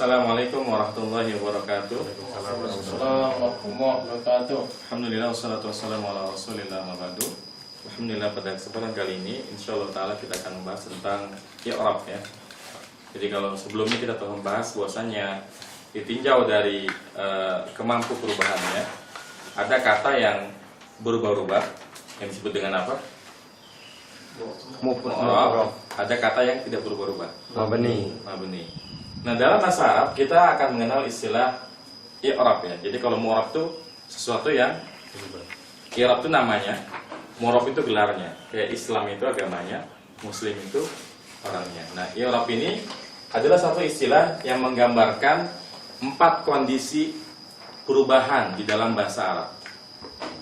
Assalamualaikum warahmatullahi wabarakatuh. Assalamualaikum warahmatullahi wabarakatuh. Alhamdulillah wassalatu wassalamu ala rasulillah wa ba'du. Alhamdulillah, pada kesempatan kali ini insyaallah ta'ala kita akan membahas tentang i'rab ya. Jadi kalau sebelumnya kita telah membahas bahwasanya ditinjau dari kemampu perubahannya, ada kata yang berubah-ubah yang disebut dengan apa? Mu'rab. Ada kata yang tidak berubah-ubah, mabni. Nah, dalam bahasa Arab kita akan mengenal istilah i'rab ya. Jadi kalau mu'rab itu sesuatu yang i'rab itu namanya, mu'rab itu gelarnya. Kayak Islam itu agamanya, Muslim itu orangnya. Nah, i'rab ini adalah satu istilah yang menggambarkan 4 kondisi perubahan di dalam bahasa Arab.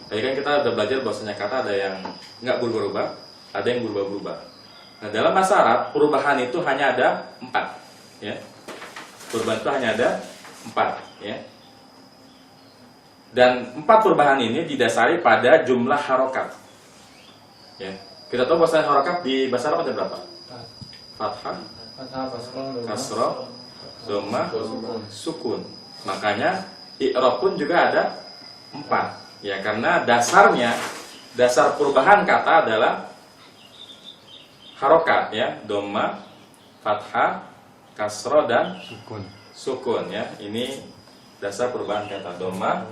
Tadi kan kita udah belajar bahwasanya kata ada yang nggak berubah-ubah, ada yang berubah-ubah. Nah, dalam bahasa Arab perubahan itu hanya ada 4 ya. Perubahan itu hanya ada 4 ya. Dan 4 perubahan ini didasari pada jumlah harokat ya. Kita tahu bahasa harokat di bahasa Arab ada berapa? Fathah, kasroh, dhammah, sukun. Makanya i'rab pun juga ada 4 ya, karena dasar perubahan kata adalah harokat ya, dhammah, fathah, kasroh dan sukun ya. Ini dasar perubahan kata, dhammah,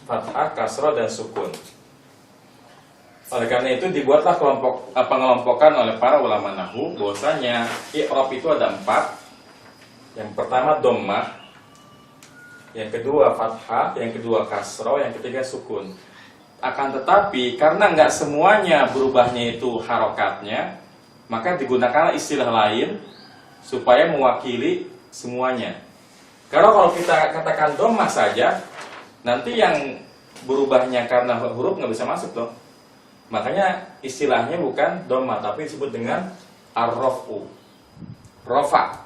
fathah, kasroh dan sukun. Oleh karena itu dibuatlah pengelompokan oleh para ulama nahwu bahwasanya i'rab itu ada 4. Yang pertama dhammah, yang kedua fathah, yang kedua kasroh, yang ketiga sukun. Akan tetapi karena nggak semuanya berubahnya itu harokatnya, maka digunakan istilah lain supaya mewakili semuanya. Karena kalau kita katakan dhammah saja, nanti yang berubahnya karena huruf nggak bisa masuk loh. Makanya istilahnya bukan dhammah, tapi disebut dengan ar-raf'u, rafa.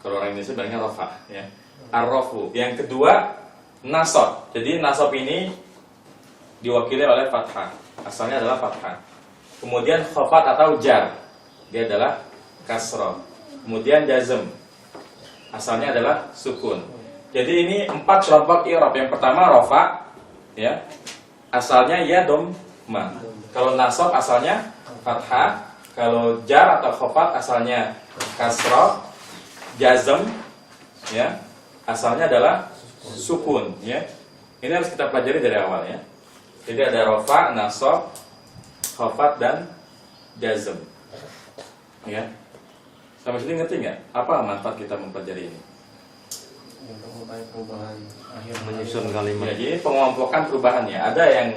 Kalau orang Indonesia bilangnya rafa ya, ar-raf'u. Yang kedua nasab. Jadi nasab ini diwakili oleh fathah, asalnya adalah fathah. Kemudian khafat atau jar, dia adalah kasroh. Kemudian jazm, asalnya adalah sukun. Jadi ini 4 kelompok i'rab. Yang pertama rafa ya, asalnya ya dhammah. Kalau nasab asalnya fathah. Kalau jar atau khafat asalnya kasroh. Jazm ya, asalnya adalah sukun ya. Ini harus kita pelajari dari awal ya. Jadi ada rafa, nasab, khafat dan jazm ya. Sampai sini ngerti nggak? Apa manfaat kita mempelajari ini? Untuk mengetahui perubahan akhir Menyusun kalimat. Ya, jadi pengelompokan perubahannya ada yang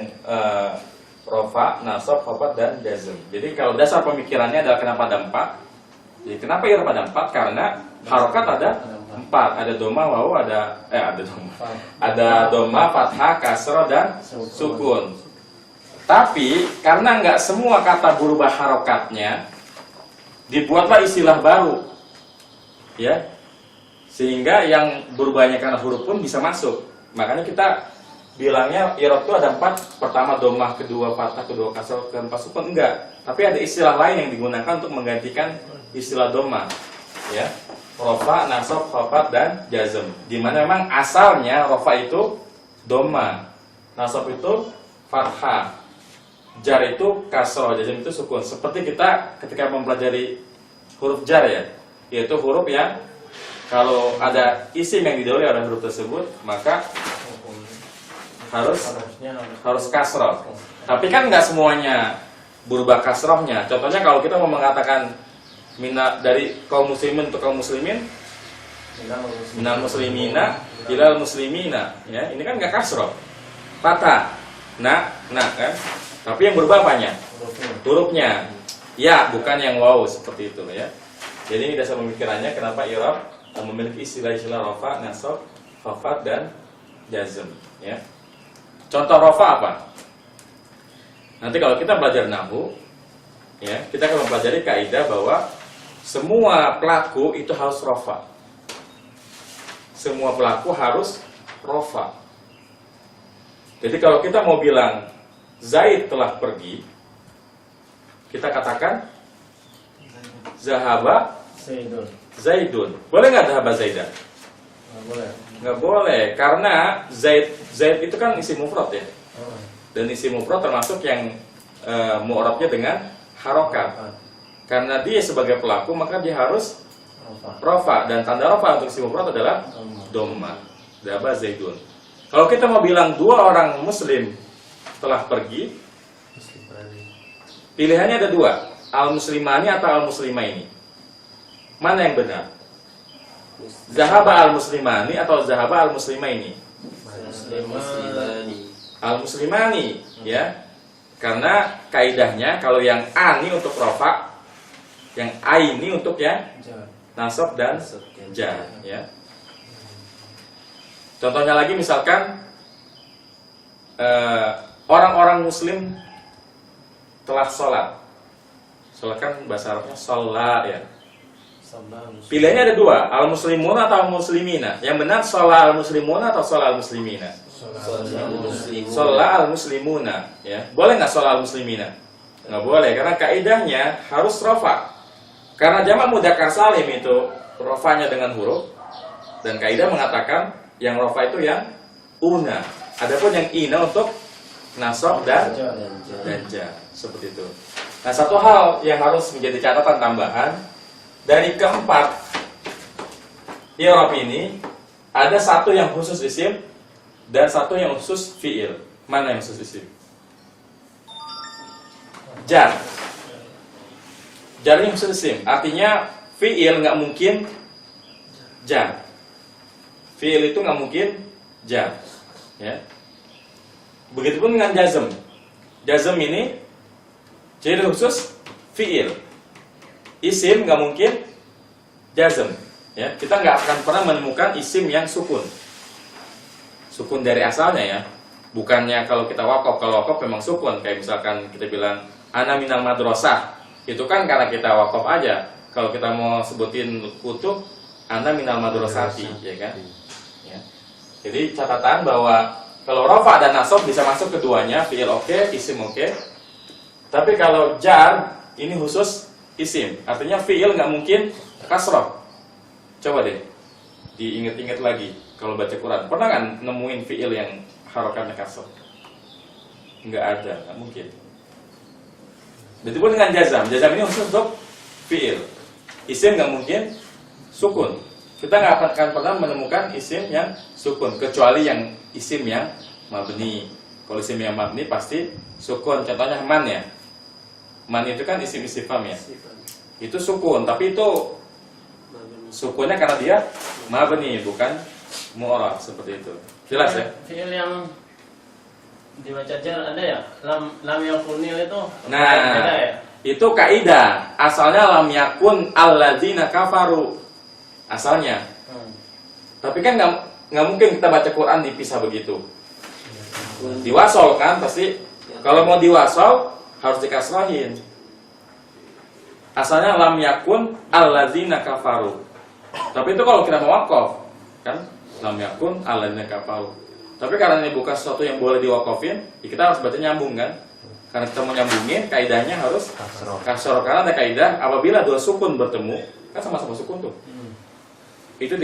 rafa, nasab, khafat dan jazm. Jadi kalau dasar pemikirannya adalah kenapa ada 4? Jadi kenapa i'rab ada 4? Karena harokat ada 4. Ada dhammah, wawu, ada dhammah, fathah, kasroh dan sukun. Tapi karena nggak semua kata berubah harokatnya, dibuatlah istilah baru ya, sehingga yang berubahnya karena huruf pun bisa masuk. Makanya kita bilangnya i'rab itu ada 4. Pertama dhammah, kedua fathah, kedua kasroh, keempat sukun. Enggak, tapi ada istilah lain yang digunakan untuk menggantikan istilah dhammah ya. Rafa, nasab, khafat dan jazm. Dimana memang asalnya rafa itu dhammah, nasab itu fathah, jar itu kasroh, jazm itu sukun. Seperti kita ketika mempelajari huruf jar ya, yaitu huruf yang kalau ada isim yang didahului oleh huruf tersebut maka harus kasroh. Tapi kan nggak semuanya berubah kasrohnya. Contohnya kalau kita mau mengatakan dari kaum muslimin untuk kaum muslimin, minal muslimina ilal muslimina ya, ini kan nggak kasroh, fathah, nah kan. Tapi yang berubah apanya? Hurufnya ya, bukan yang waw seperti itu ya. Jadi ini dasar pemikirannya kenapa i'rab memiliki istilah-istilah rafa, nasab, khafat dan jazm ya. Contoh rafa apa? Nanti kalau kita belajar nahwu ya, kita akan mempelajari kaidah bahwa semua pelaku itu harus rafa. Semua pelaku harus rafa. Jadi kalau kita mau bilang Zaid telah pergi, kita katakan Zahaba Zaidun. Boleh nggak dhahaba Zaidan? Nggak boleh. Nggak boleh, karena Zaid itu kan isim mufrad ya. Dan isim mufrad termasuk yang mu'rabnya dengan harokat. Karena dia sebagai pelaku maka dia harus rofa, dan tanda rofa untuk isim mufrad adalah dhamma. Dhahaba Zaidun. Kalau kita mau bilang dua orang muslim telah pergi, pilihannya ada dua, al-muslimani atau al-muslimaini. Mana yang benar? Zahaba al-muslimani atau zahaba al-muslimaini? Al-muslimani, ya. Karena kaidahnya kalau yang ani untuk rofa, yang aini untuk ya nasab dan jar, ya. Contohnya lagi misalkan orang-orang muslim telah sholat. Sholat kan bahasa Arabnya sholat ya. Pilihannya ada dua, al-muslimun atau al-muslimina. Yang benar sholat al-muslimun atau sholat al-muslimina? Sholat al-muslimuna, ya. Boleh nggak sholat al-muslimina? Nggak boleh, karena kaidahnya harus rofa. Karena jamak mudzakkar salim itu rofanya dengan huruf, dan kaidah mengatakan yang rofa itu yang una. Adapun yang ina untuk nasab dan jar, seperti itu. Nah, satu hal yang harus menjadi catatan tambahan, dari keempat i'rab ini ada satu yang khusus isim dan satu yang khusus fi'il. Mana yang khusus isim? Jar. Jar ini khusus isim. Artinya fi'il nggak mungkin jar. Fi'il itu nggak mungkin jar. Ya. Begitupun dengan jazm. Jazm ini jadi khusus fi'il. Isim nggak mungkin jazm. Ya, kita nggak akan pernah menemukan isim yang sukun. Sukun dari asalnya ya. Bukannya kalau kita wakaf, kalau wakaf memang sukun. Kayak misalkan kita bilang ana minal madrasah, itu kan karena kita wakaf aja. Kalau kita mau sebutin kutub, ana minal madrasati, ya kan? Ya. Jadi catatan bahwa kalau rafa dan nasab bisa masuk keduanya, fi'il oke, isim oke. Tapi kalau jar ini khusus isim, artinya fi'il nggak mungkin kasrah. Coba deh diinget-inget lagi kalau baca Quran. Pernah kan nemuin fi'il yang harokatnya kasrah? Nggak ada, nggak mungkin. Begitupun dengan jazam. Jazam ini khusus untuk fi'il. Isim nggak mungkin sukun. Kita nggak akan pernah menemukan isim yang sukun kecuali yang isim yang mabni. Kalau isim yang mabni pasti sukun. Contohnya man ya. Man itu kan isim istifham ya. Itu sukun, tapi itu sukunnya karena dia mabni bukan mu'rab, seperti itu. Jelas ya? Fi'il yang dibaca jar ada ya? Lam yakunil itu. Nah, ada ya? itu kaidah. Asalnya lam yakun alladzina kafaru. Asalnya. Tapi kan nggak mungkin kita baca Quran dipisah begitu. Diwasol kan pasti. Kalau mau diwasol harus dikasrahin. Asalnya lam yakun alladzina kafaru. Tapi itu kalau kita mau wakaf, kan lam yakun alladzina kafaru. Tapi karena ini bukan sesuatu yang boleh diwakafin, ya kita harus baca nyambung kan. Karena kita mau nyambungin, kaidahnya harus kasroh. Karena ada kaidah apabila dua sukun bertemu, kan sama-sama sukun tuh. Itu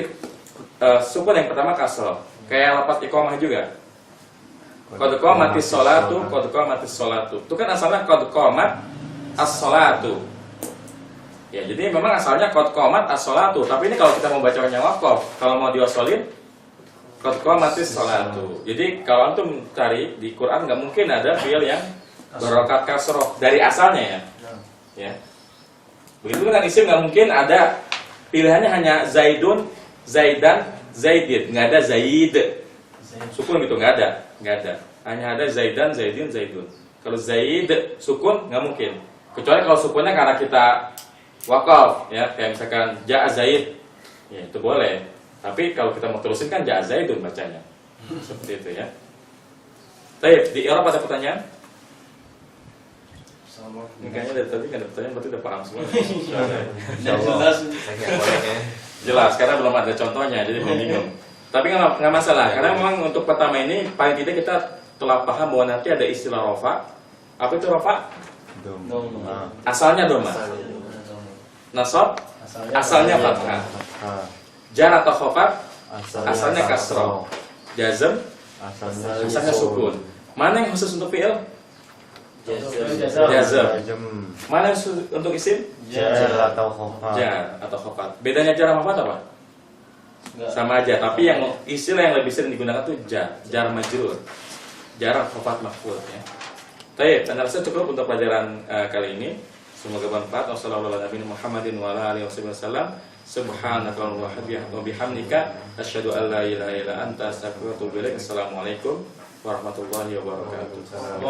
sukun yang pertama kasroh. Kayak lapat iqamah juga. Qad qamatis sholatu, qad qamatis sholatu. Itu kan asalnya qad qamat as-sholatu. Ya, jadi memang asalnya qad qamat as-sholatu, tapi ini kalau kita mau bacanya waqaf, kalau mau diwasolin qad qamatis sholatu. Jadi kalau antum cari di Quran nggak mungkin ada fi'il yang berokat kasroh dari asalnya ya. Ya. Begitu dengan isim nggak mungkin ada pilihannya hanya Zaidun, Zaidan, Zaidin, nggak ada Zaid. Sukun gitu nggak ada. Hanya ada Zaidan, Zaidin, Zaidun. Kalau Zaid sukun nggak mungkin. Kecuali kalau sukunnya karena kita wakaf, ya kayak misalkan Ja'a Zaid, ya itu boleh. Tapi kalau kita mau terusin kan Ja'a Zaidun bacanya, seperti itu ya. Baik, di i'rab ada pertanyaan? Ini kayaknya dari tadi nggak ada pertanyaan, berarti udah paham semua. Jelas, karena belum ada contohnya, jadi belum bingung. Tapi nggak masalah, karena memang untuk pertama ini paling tidak kita telah paham bahwa nanti ada istilah rofa. Apa itu rofa? Asalnya doma. Nasab? Asalnya fathah. Jar atau khafat asalnya kasroh. Jazm asalnya sukun. Mana yang khusus untuk fi'il? Jazm. Mana yang khusus untuk isim? Jar atau khafat. Jar atau khafat. Bedanya jar sama khafat apa? Sama aja, tapi yang istilah yang lebih sering digunakan tuh jar majrur. Jar khafat maf'ul ya. Baik, dan rasa cukup untuk pelajaran kali ini. Semoga bermanfaat. Wassalamualaikum warahmatullahi wabarakatuh. Subhanaka wa bihamdika asyhadu an la ilaha illa anta astaghfiruka wa atubu ilaik. Assalamualaikum warahmatullahi wabarakatuh.